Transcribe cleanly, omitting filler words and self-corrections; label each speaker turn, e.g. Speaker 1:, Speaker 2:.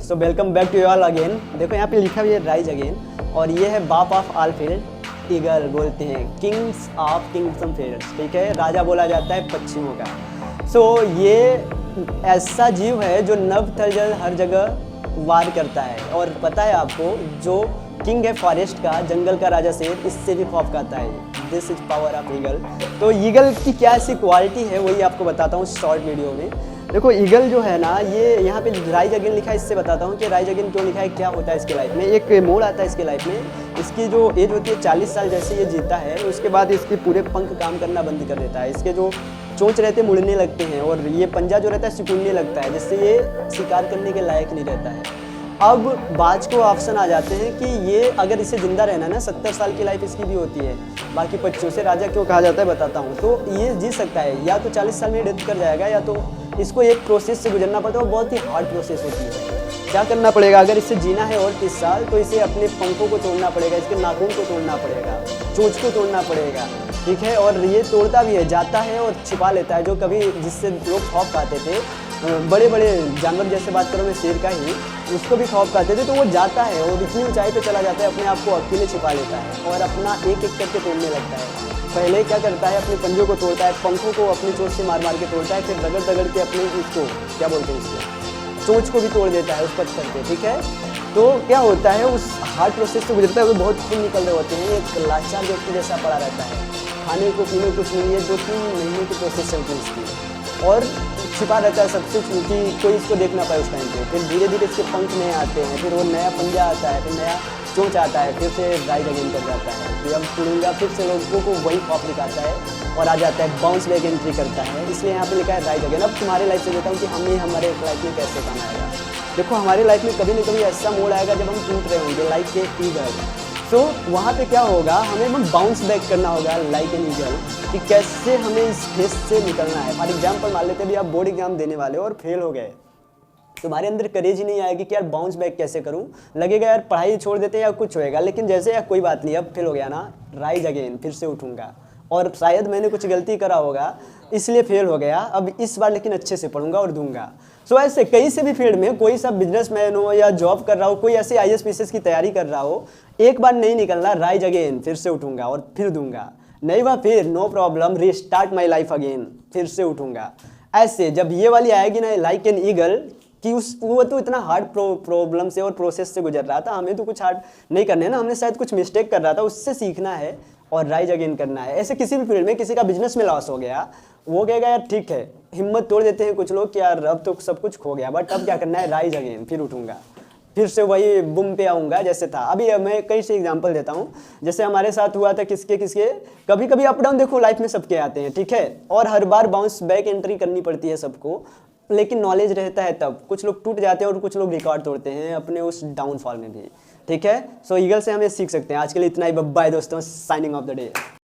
Speaker 1: So welcome back to you all again. देखो यहाँ पे लिखा हुआ है राइज अगेन, और ये है बाप ऑफ ऑल फील्ड, ईगल बोलते हैं, किंग्स ऑफ किंगडम फील्ड्स, ठीक है, राजा बोला जाता है पक्षियों का। सो ये ऐसा जीव है जो नभ थल जल हर जगह वार करता है, और पता है आपको जो किंग है फॉरेस्ट का, जंगल का राजा शेर, इससे भी खौफ खाता है। This is power of eagle. तो ईगल की क्या ऐसी क्वालिटी है वही आपको बताता हूँ शॉर्ट वीडियो में। देखो ईगल जो है ना, ये यहाँ पे राइज अगेन लिखा है, इससे बताता हूँ कि राइज अगेन क्यों लिखा है, क्या होता है इसके लाइफ में। एक मोड़ आता है इसके लाइफ में, इसकी जो एज होती है 40 साल जैसे ये जीता है, उसके बाद इसके पूरे पंख काम करना बंद कर देता है, इसके जो चोंच रहते हैं मुड़ने लगते हैं, और ये पंजा जो रहता है सिकुड़ने लगता है, जिससे ये शिकार करने के लायक नहीं रहता है। अब बाज को ऑप्शन आ जाते हैं कि ये अगर इसे जिंदा रहना ना, 70 साल की लाइफ इसकी भी होती है, बाकी पक्षियों से राजा क्यों कहा जाता है बताता हूँ। तो ये जी सकता है, या तो 40 साल में डेथ कर जाएगा, या तो इसको एक प्रोसेस से गुजरना पड़ता है, वो बहुत ही हार्ड प्रोसेस होती है। क्या करना पड़ेगा, अगर इसे जीना है और 30 साल, तो इसे अपने पंखों को तोड़ना पड़ेगा, इसके नाखून को तोड़ना पड़ेगा, चोंच को तोड़ना पड़ेगा, ठीक है। और ये तोड़ता भी है, जाता है और छिपा लेता है, जो कभी जिससे लोग खौफ खाते थे, बड़े बड़े जानवर जैसे बात करो मैं शेर का ही, उसको भी खौफ खाते थे, तो वो जाता है और इतनी ऊंचाई पे चला जाता है, अपने आप को अकेले छिपा लेता है और अपना एक एक करके तोड़ने लगता है। पहले क्या करता है, अपने पंजों को तोड़ता है, पंखों को अपनी चोंच से मार मार के तोड़ता है, फिर रगड़ रगड़ के अपने उसको क्या बोलते हैं इसको, चोंच को भी तोड़ देता है उस पत्थर पे, ठीक है। तो क्या होता है, उस हार्ड प्रोसेस से गुजरता है, वो बहुत खून निकल रहे होते हैं, एक लाचार व्यक्ति जैसा पड़ा रहता है, खाने को पीने कुछ नहीं है, 2-3 महीने की प्रोसेस चलती है इसकी, और छिपा रहता है सब कुछ कि कोई इसको देख ना पाए उस टाइम पे। फिर धीरे धीरे इसके पंख नए आते हैं, फिर वो नया पंजा आता है, फिर नया चोंच आता है, फिर से राइज अगेन कर जाता है, फिर अब टूरूंगा, फिर से लोगों को वही खौफ दिखाता है और आ जाता है, बाउंस बैक एंट्री करता है। इसलिए यहाँ पे लिखा है राइज अगेन। अब तुम्हारे लाइफ से देता हूँ कि हमें हमारे लाइफ में कैसे काम आएगा। देखो हमारे लाइफ में कभी ना कभी ऐसा मोड़ आएगा जब हम टूट रहे होंगे लाइक ए ईगल। तो वहाँ पे क्या होगा, हमें बाउंस बैक करना होगा लाइक एन ईगल, कि कैसे हमें इस फेस से निकलना है। फॉर एग्जाम्पल मान लेते भी आप बोर्ड एग्जाम देने वाले हो और फेल हो गए, तुम्हारे अंदर करेज ही नहीं आएगी कि यार बाउंस बैक कैसे करूं, लगेगा यार पढ़ाई छोड़ देते हैं या कुछ होएगा। लेकिन जैसे यार कोई बात नहीं, अब फेल हो गया ना, राइज अगेन, फिर से उठूंगा, और शायद मैंने कुछ गलती करा होगा इसलिए फेल हो गया, अब इस बार लेकिन अच्छे से पढ़ूंगा और दूंगा। सो ऐसे कहीं से भी फील्ड में, कोई सा बिजनेसमैन हो या जॉब कर रहा हो, कोई ऐसे IAS PCS की तैयारी कर रहा हो, एक बार नहीं निकलना, राइज अगेन, फिर से उठूंगा और फिर दूंगा, नहीं हुआ फिर no problem, restart my life again, फिर से उठूंगा। ऐसे जब ये वाली आएगी ना लाइक एन ईगल, कि वो तो इतना हार्ड प्रॉब्लम से और प्रोसेस से गुजर रहा था, हमें तो कुछ हार्ड नहीं करना है ना, हमने शायद कुछ मिस्टेक कर रहा था, उससे सीखना है और राइज अगेन करना है। ऐसे किसी भी फील्ड में, किसी का बिजनेस में लॉस हो गया, वो कहेगा यार ठीक है, हिम्मत तोड़ देते हैं कुछ लोग कि यार अब तो सब कुछ खो गया, बट अब क्या करना है, राइज अगेन, फिर उठूंगा, फिर से वही बुम पे आऊँगा जैसे था। अभी मैं कई से एग्जांपल देता हूँ, जैसे हमारे साथ हुआ था, किसके कभी कभी अप डाउन देखो लाइफ में सबके आते हैं, ठीक है, और हर बार बाउंस बैक एंट्री करनी पड़ती है सबको, लेकिन नॉलेज रहता है तब कुछ लोग टूट जाते हैं और कुछ लोग रिकॉर्ड तोड़ते हैं अपने उस डाउनफॉल में भी, ठीक है। सो ईगल से हमें सीख सकते हैं। आज के लिए इतना ही, बाय दोस्तों, साइनिंग ऑफ द डे।